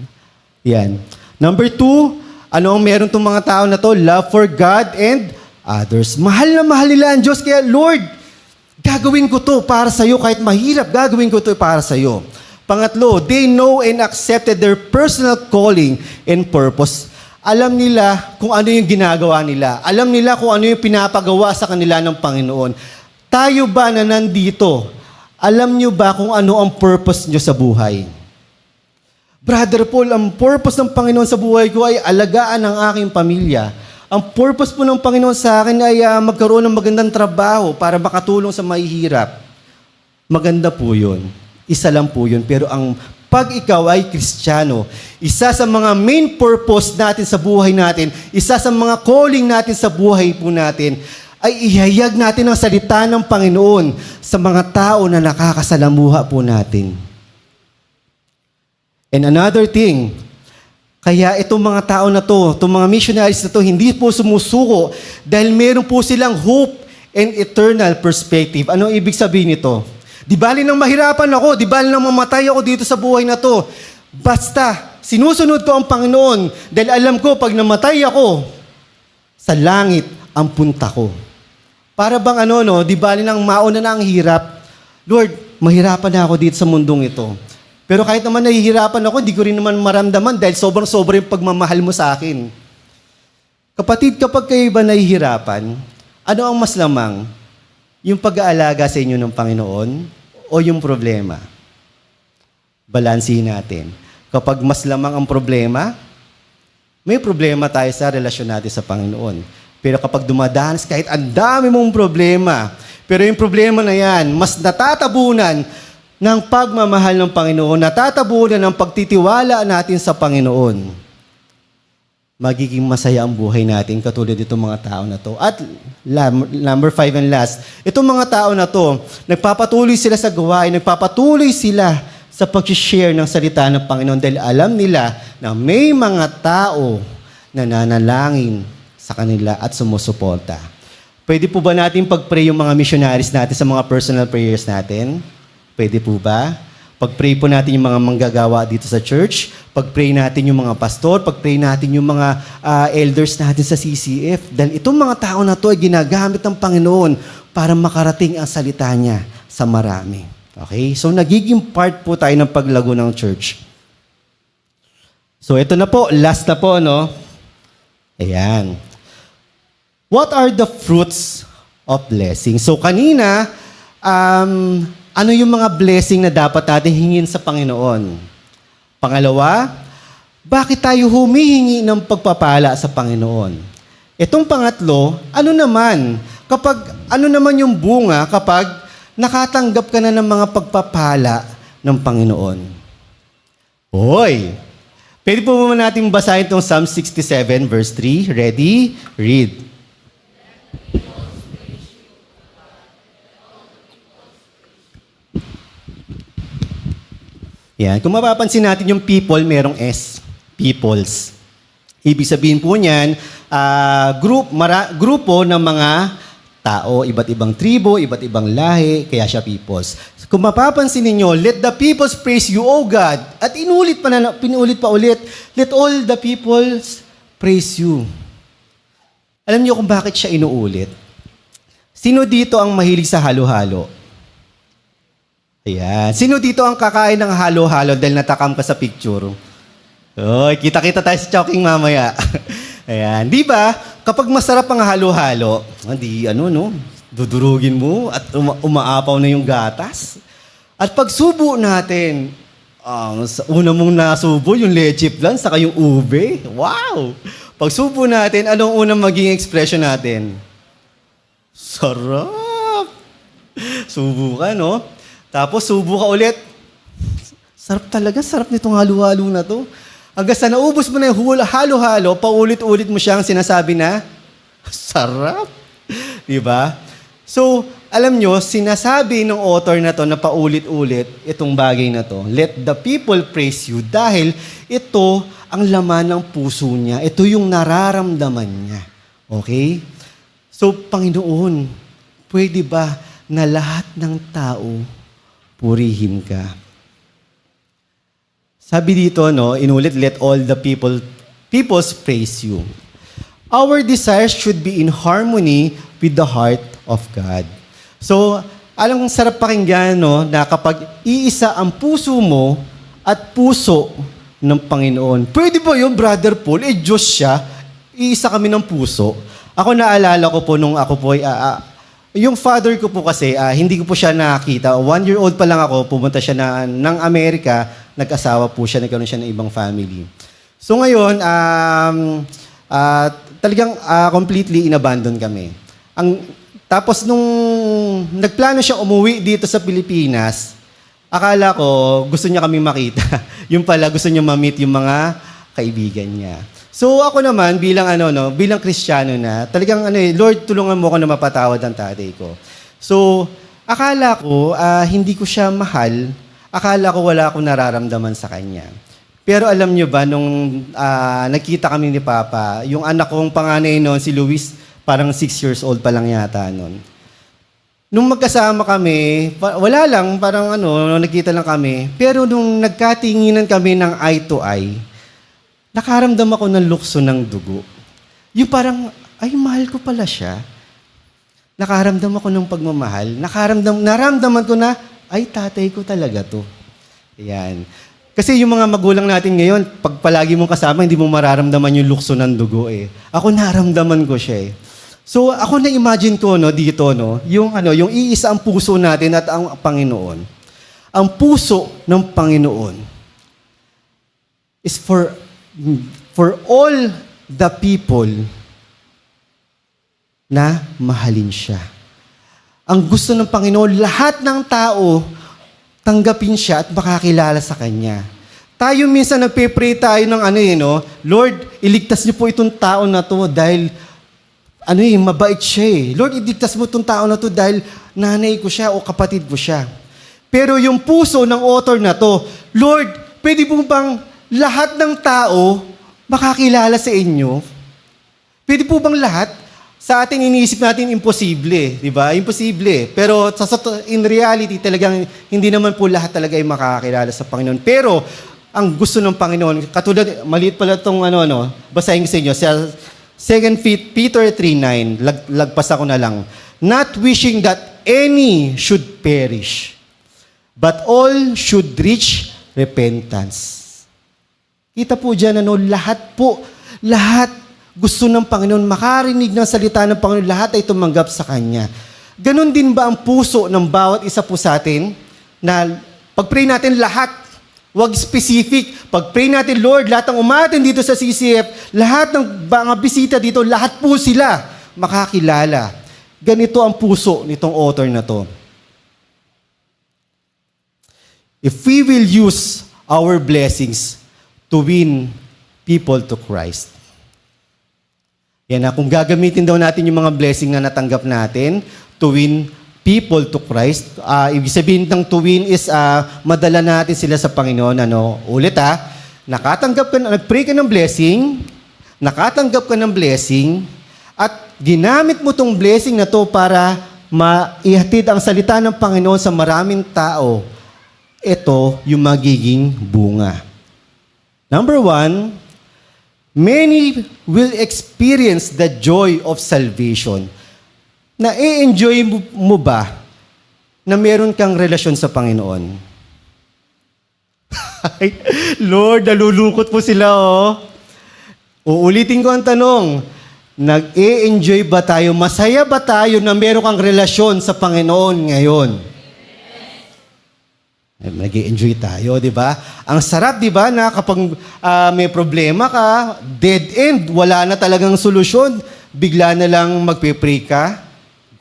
Yan. Number 2, ano ang meron itong mga tao na to? Love for God and others. Mahal na mahal nila ang Diyos. Kaya, Lord, gagawin ko to para sa'yo. Kahit mahirap, gagawin ko to para sa'yo. Pangatlo, they know and accepted their personal calling and purpose. Alam nila kung ano yung ginagawa nila. Alam nila kung ano yung pinapagawa sa kanila ng Panginoon. Tayo ba na nandito, alam nyo ba kung ano ang purpose nyo sa buhay? Brother Paul, ang purpose ng Panginoon sa buhay ko ay alagaan ang aking pamilya. Ang purpose po ng Panginoon sa akin ay magkaroon ng magandang trabaho para makatulong sa mahihirap. Maganda po yun. Isa lang po yun. Pero ang pag ikaw ay Kristiyano, isa sa mga main purpose natin sa buhay natin, isa sa mga calling natin sa buhay po natin, ay ihayag natin ang salita ng Panginoon sa mga tao na nakakasalamuha po natin. And another thing, kaya itong mga tao na to, itong mga missionaries na to, hindi po sumusuko dahil meron po silang hope and eternal perspective. Ano ibig sabihin nito? Di bali nang mahirapan ako, di bali nang mamatay ako dito sa buhay na to. Basta, sinusunod ko ang Panginoon dahil alam ko pag namatay ako, sa langit ang punta ko. Para bang di bali nang mauna na ang hirap, Lord, mahirapan na ako dito sa mundong ito. Pero kahit naman nahihirapan ako, hindi ko rin naman maramdaman dahil sobrang-sobra yung pagmamahal mo sa akin. Kapatid, kapag kayo ba nahihirapan, ano ang mas lamang? Yung pag-aalaga sa inyo ng Panginoon o yung problema? Balansihin natin. Kapag mas lamang ang problema, may problema tayo sa relasyon natin sa Panginoon. Pero kapag dumadanas, kahit ang dami mong problema, pero yung problema na yan, mas natatabunan ng pagmamahal ng Panginoon, natatabunan ng pagtitiwala natin sa Panginoon, magiging masaya ang buhay natin katulad itong mga tao na to. At number 5 and last, itong mga tao na to, nagpapatuloy sila sa gawain, nagpapatuloy sila sa pag-share ng salita ng Panginoon dahil alam nila na may mga tao na nanalangin sa kanila at sumusuporta. Pwede po ba natin pag-pray yung mga missionaries natin sa mga personal prayers natin? Pwede po ba? Pag-pray po natin yung mga manggagawa dito sa church, pag-pray natin yung mga pastor, pag-pray natin yung mga elders natin sa CCF. Dahil itong mga tao na to ay ginagamit ng Panginoon para makarating ang salita niya sa marami. Okay? So, nagiging part po tayo ng paglago ng church. So, ito na po. Last na po, no? Ayan. What are the fruits of blessing? So, kanina, ano yung mga blessing na dapat natin hingin sa Panginoon? Pangalawa, bakit tayo humihingi ng pagpapala sa Panginoon? Itong pangatlo, ano naman yung bunga kapag nakatanggap ka na ng mga pagpapala ng Panginoon? Hoy! Pwede po ba natin basahin itong Psalm 67 verse 3? Ready? Read. Yan. Kung mapapansin natin yung people, merong S. Peoples. Ibig sabihin po niyan, grupo ng mga tao, iba't ibang tribo, iba't ibang lahi, kaya siya peoples. Kung mapapansin ninyo, let the peoples praise you, O God. At pinulit pa ulit, let all the peoples praise you. Alam niyo kung bakit siya inuulit? Sino dito ang mahilig sa halo-halo? Ayan. Sino dito ang kakain ng halo-halo dahil natakam ka sa picture? Oy, kita-kita tayo sa Chowking mamaya. Ayan. Di ba? Kapag masarap ang halo-halo, dudurugin mo at umaapaw na yung gatas. At pag subo natin, una mong nasubo, yung leche flan, saka yung ube. Wow! Pag subo natin, anong unang maging expression natin? Sarap! Subo ka, no? Tapos subo ka ulit. Sarap talaga, sarap nitong halo-halo na to. Hanggang sa naubos mo na yung halo-halo, paulit-ulit mo siyang sinasabi na, sarap. Di ba? So, alam nyo, sinasabi ng author na to na paulit-ulit itong bagay na to. Let the people praise you dahil ito ang laman ng puso niya. Ito yung nararamdaman niya. Okay? So, Panginoon, pwede ba na lahat ng tao purihin ka? Sabi dito, no, inulit, let all the peoples praise you. Our desires should be in harmony with the heart of God. So, alam kong sarap pakinggan, no, na kapag iisa ang puso mo at puso ng Panginoon. Pwede ba yung Brother Paul? Diyos siya. Iisa kami ng puso. Ako naalala ko po nung ako po, yung father ko po kasi, hindi ko po siya nakita. 1-year-old pa lang ako, pumunta siya ng Amerika, nag-asawa po siya, nagkaroon siya ng ibang family. So ngayon, talagang completely inabandon kami. Tapos nung nagplano siya umuwi dito sa Pilipinas, akala ko gusto niya kami makita. Yung pala gusto niya ma-meet yung mga kaibigan niya. So ako naman bilang bilang Kristiyano na, talagang Lord, tulungan mo ako na mapatawad ang tatay ko. So akala ko hindi ko siya mahal, akala ko wala akong nararamdaman sa kanya. Pero alam niyo ba nung nakita kami ni Papa, yung anak kong panganay noon si Luis, parang 6 years old pa lang yata noon. Nung magkasama kami, wala lang, parang nagkita lang kami. Pero nung nagkatinginan kami ng eye to eye, nakaramdam ako ng lukso ng dugo. Yung parang, ay, mahal ko pala siya. Nakaramdam ako ng pagmamahal. Naramdaman ko na, ay, tatay ko talaga to. Ayan. Kasi yung mga magulang natin ngayon, pag palagi mong kasama, hindi mo mararamdaman yung lukso ng dugo eh. Ako naramdaman ko siya eh. So ako na-imagine ko dito yung iisa ang puso natin at ang Panginoon. Ang puso ng Panginoon is for all the people na mahalin siya. Ang gusto ng Panginoon, lahat ng tao tanggapin siya at makakilala sa Kanya. Tayo minsan nagpe-pray tayo ng Lord, iligtas niyo po itong tao na to dahil mabait siya eh. Lord, iligtas mo itong tao na to dahil nanay ko siya o kapatid ko siya. Pero yung puso ng author na to, Lord, pwede po bang lahat ng tao makakilala sa inyo? Pwede po bang lahat? Sa ating iniisip natin, imposible. Di ba? Imposible. Pero in reality, talagang hindi naman po lahat talaga ay makakakilala sa Panginoon. Pero, ang gusto ng Panginoon, katulad, maliit pala itong basahin ko sa inyo, sa 2 Peter 3:9, lagpas ako na lang. Not wishing that any should perish, but all should reach repentance. Kita po dyan, lahat gusto ng Panginoon, makarinig ng salita ng Panginoon, lahat ay tumanggap sa Kanya. Ganon din ba ang puso ng bawat isa po sa atin? Na pag-pray natin lahat, wag specific. Pag-pray natin, Lord, lahat ng umatin dito sa CCF, lahat ng mga bisita dito, lahat po sila makakilala. Ganito ang puso nitong author na to. If we will use our blessings to win people to Christ. Yan na, kung gagamitin daw natin yung mga blessing na natanggap natin to win people to Christ, ibig sabihin ng to win is madala natin sila sa Panginoon. Ulit nagpray ka ng blessing, nakatanggap ka ng blessing, at ginamit mo tong blessing na to para maihatid ang salita ng Panginoon sa maraming tao. Ito yung magiging bunga. Number 1, many will experience the joy of salvation. Na-enjoy mo ba na meron kang relasyon sa Panginoon? Lord, nalulungkot po sila Uulitin ko ang tanong, nag-e-enjoy ba tayo, masaya ba tayo na meron kang relasyon sa Panginoon ngayon? Nag-i-enjoy tayo, di ba? Ang sarap, di ba, na kapag may problema ka, dead end, wala na talagang solusyon, bigla na lang magpe-pray ka,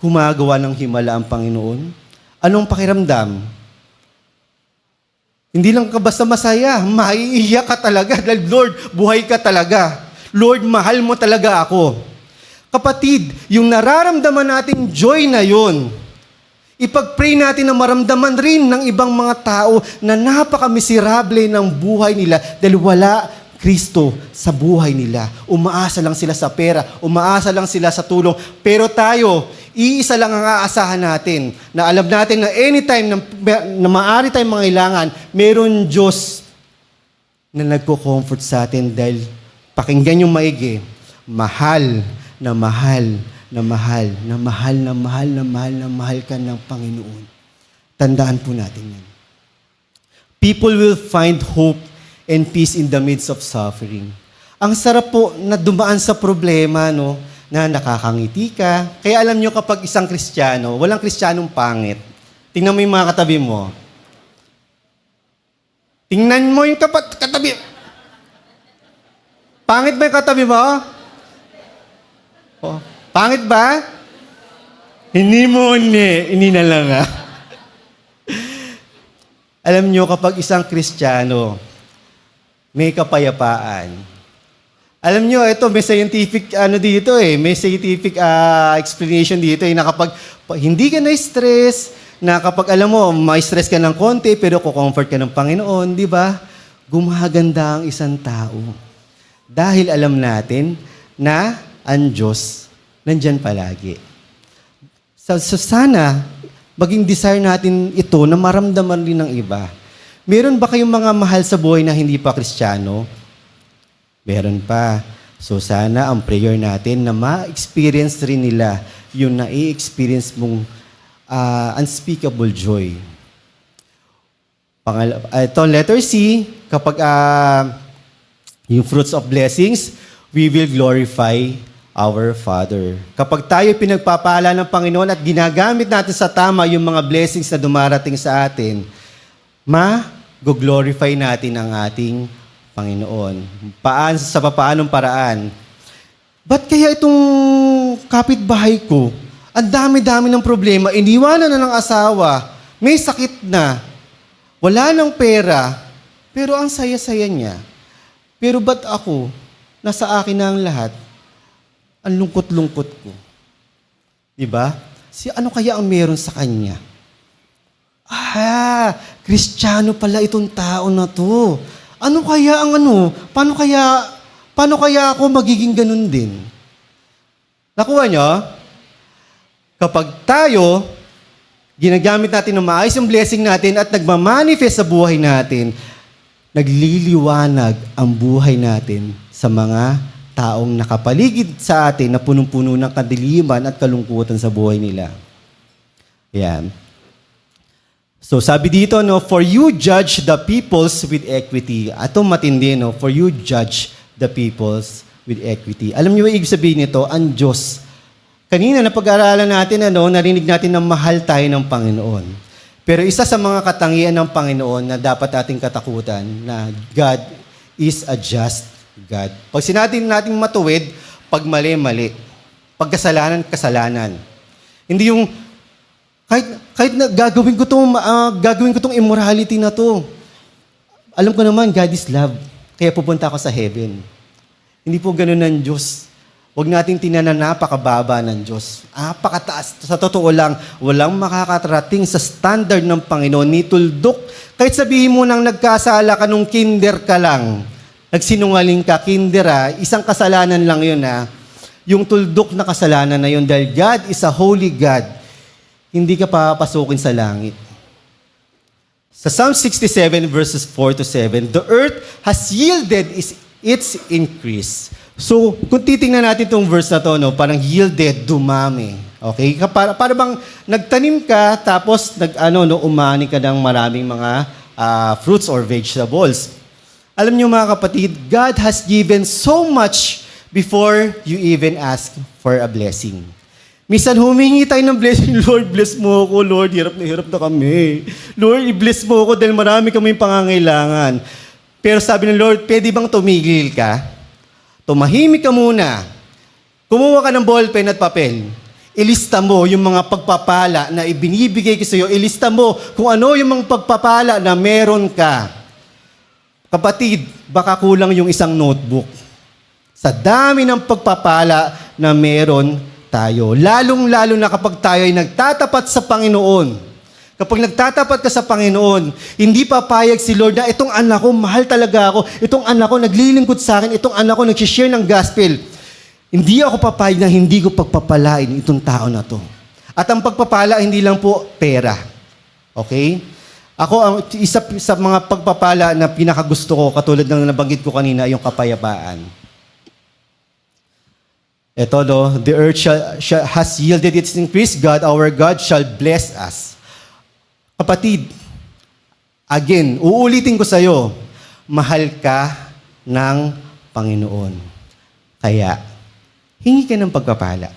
gumagawa ng himala ang Panginoon. Anong pakiramdam? Hindi lang ka basta masaya, maiiyak ka talaga dahil Lord, buhay ka talaga. Lord, mahal mo talaga ako. Kapatid, yung nararamdaman nating joy na yon, ipag-pray natin na maramdaman rin ng ibang mga tao na napaka-miserable ng buhay nila dahil wala Kristo sa buhay nila. Umaasa lang sila sa pera, umaasa lang sila sa tulong. Pero tayo, iisa lang ang aasahan natin na alam natin na anytime na maaari tayong mangailangan, meron Diyos na nagko-comfort sa atin dahil pakinggan yung maigi, mahal na mahal na mahal, na mahal na mahal na mahal na mahal ka ng Panginoon. Tandaan po natin yan. People will find hope and peace in the midst of suffering. Ang sarap po na dumaan sa problema, no, na nakakangiti ka. Kaya alam nyo kapag isang Kristiyano, walang Kristiyanong pangit. Tingnan mo yung mga katabi mo. Tingnan mo yung katabi. Pangit ba yung katabi mo? Oh. Pangit ba? Hindi na lang ha. Alam nyo, kapag isang Kristiyano, may kapayapaan. Alam nyo, ito, may scientific, may scientific explanation dito, na kapag hindi ka na-stress, na kapag alam mo, ma-stress ka ng konti, pero kukomfort ka ng Panginoon, di ba? Gumaganda ang isang tao. Dahil alam natin na ang Diyos nandyan palagi. So sana, maging desire natin ito na maramdaman rin ng iba. Meron ba kayong mga mahal sa buhay na hindi pa Kristiyano? Meron pa. So sana ang prayer natin na ma-experience rin nila yung na-i-experience mong unspeakable joy. Ito, letter C, kapag yung fruits of blessings, we will glorify our Father. Kapag tayo pinagpapala ng Panginoon at ginagamit natin sa tama yung mga blessings na dumarating sa atin, ma-glorify natin ang ating Panginoon. Sa paanong paraan? Ba't kaya itong kapitbahay ko, ang dami-dami ng problema, iniwanan na ng asawa, may sakit na, wala ng pera, pero ang saya-saya niya. Pero ba't ako, nasa akin na ang lahat, ang lungkot-lungkot ko? Diba? Ano kaya ang meron sa kanya? Kristiyano pala itong tao na to. Ano kaya ang Paano kaya ako magiging ganun din? Nakuha nyo? Kapag tayo, ginagamit natin ng maayos yung blessing natin at nagmamanifest sa buhay natin, nagliliwanag ang buhay natin sa mga taong nakapaligid sa atin na punong-puno ng kadiliman at kalungkutan sa buhay nila. Ayan. So sabi dito, for you judge the peoples with equity. Ito matindi, for you judge the peoples with equity. Alam niyo, ibig sabihin nito, ang Diyos. Kanina, napag-aralan natin, narinig natin na mahal tayo ng Panginoon. Pero isa sa mga katangian ng Panginoon na dapat ating katakutan, na God is a just God. Pag sinabi natin matuwid, pag mali-mali. Pag kasalanan, kasalanan. Hindi yung kahit na gagawin ko tong immorality na to. Alam ko naman, God is love. Kaya pupunta ako sa heaven. Hindi po ganun ng Diyos. Huwag nating tinanan napakababa ng Diyos. Napakataas. Sa totoo lang, walang makakarating sa standard ng Panginoon ni tuldok. Kahit sabihin mo nang nagkasala ka nung kinder ka lang, nagsinungaling ka, kinder isang kasalanan lang yun Yung tuldok na kasalanan na yun, dahil God is a holy God, hindi ka papasukin sa langit. Sa Psalm 67 verses 4-7, the earth has yielded its increase. So, kung titingnan natin itong verse na to, parang yielded, dumami. Okay? Para bang nagtanim ka, tapos umani ka ng maraming mga fruits or vegetables. Alam niyo mga kapatid, God has given so much before you even ask for a blessing. Minsan humingi tayo ng blessing, Lord, bless mo ako, Lord, hirap na kami. Lord, i-bless mo ako dahil marami kaming pangangailangan. Pero sabi ng Lord, pwede bang tumigil ka? Tumahimik ka muna. Kumuha ka ng ballpen at papel. ilista mo yung mga pagpapala na ibinibigay ko sa iyo. Ilista mo kung ano yung mga pagpapala na meron ka. Kapatid, baka kulang yung isang notebook. Sa dami ng pagpapala na meron tayo. Lalong-lalo na kapag tayo ay nagtatapat sa Panginoon. Kapag nagtatapat ka sa Panginoon, hindi papayag si Lord na itong anak ko, mahal talaga ako. Itong anak ko, naglilingkod sa akin. Itong anak ko, nag-share ng gospel. Hindi ako papayag na hindi ko pagpapalain itong tao na to. At ang pagpapala, hindi lang po pera. Okay? Ako, ang isa sa mga pagpapala na pinakagusto ko, katulad ng nabanggit ko kanina, yung kapayapaan. Ito, no? The earth has yielded its increase. God, our God, shall bless us. Kapatid, again, uulitin ko sa'yo, mahal ka ng Panginoon. Kaya, hingi ka ng pagpapala.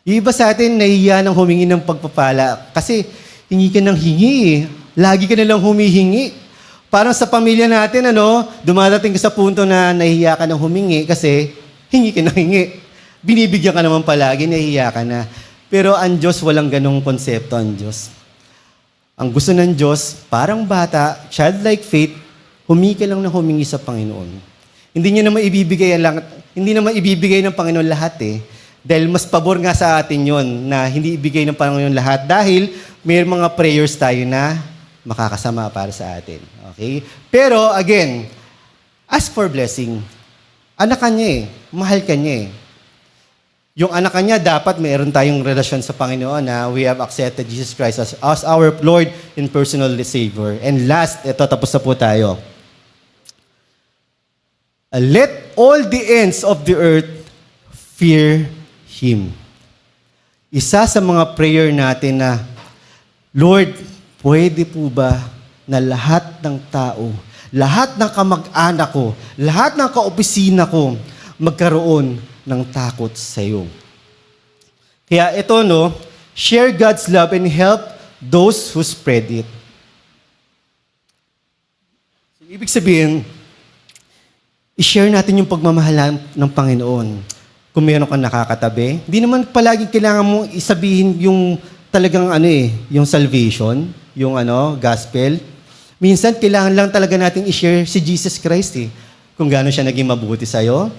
Yung iba sa atin, nahihiya ng humingi ng pagpapala kasi hingi ka ng hingi eh. Lagi ka nalang humihingi. Parang sa pamilya natin, dumadating ka sa punto na nahihiya ka ng humingi kasi hingi ka ng hingi. Binibigyan ka naman palagi, nahihiya ka na. Pero ang Diyos, walang ganong konsepto ang Diyos. Ang gusto ng Diyos, parang bata, childlike faith, humingi ka lang na humingi sa Panginoon. Hindi naman ibibigay ng Panginoon lahat eh. Dahil mas pabor nga sa atin yon na hindi ibigay ng Panginoon lahat dahil may mga prayers tayo na makakasama para sa atin. Okay? Pero again, ask for blessing. Anak ka niya eh. Mahal ka niya eh. Yung anak ka niya, dapat mayroon tayong relasyon sa Panginoon na we have accepted Jesus Christ as our Lord and personal Savior. And last, ito tapos na po tayo. Let all the ends of the earth fear Him. Isa sa mga prayer natin na, Lord, pwede po ba na lahat ng tao, lahat ng kamag-anak ko, lahat ng kaopisina ko, magkaroon ng takot sa iyo. Kaya ito, share God's love and help those who spread it. So, ibig sabihin, i-share natin yung pagmamahal ng Panginoon. Kung meron kang nakakatabi, hindi naman palagi kailangan mong isabihin yung talagang yung salvation, yung gospel. Minsan, kailangan lang talaga natin i-share si Jesus Christ eh. Kung gaano siya naging mabuti sa'yo,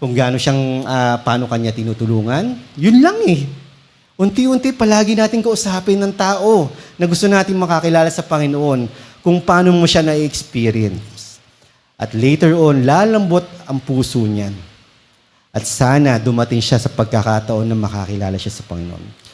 kung gaano siyang, paano kanya tinutulungan, yun lang eh. Unti-unti, palagi natin kausapin ng tao na gusto natin makakilala sa Panginoon kung paano mo siya na-experience. At later on, lalambot ang puso niyan. At sana dumating siya sa pagkakataon na makakilala siya sa Panginoon.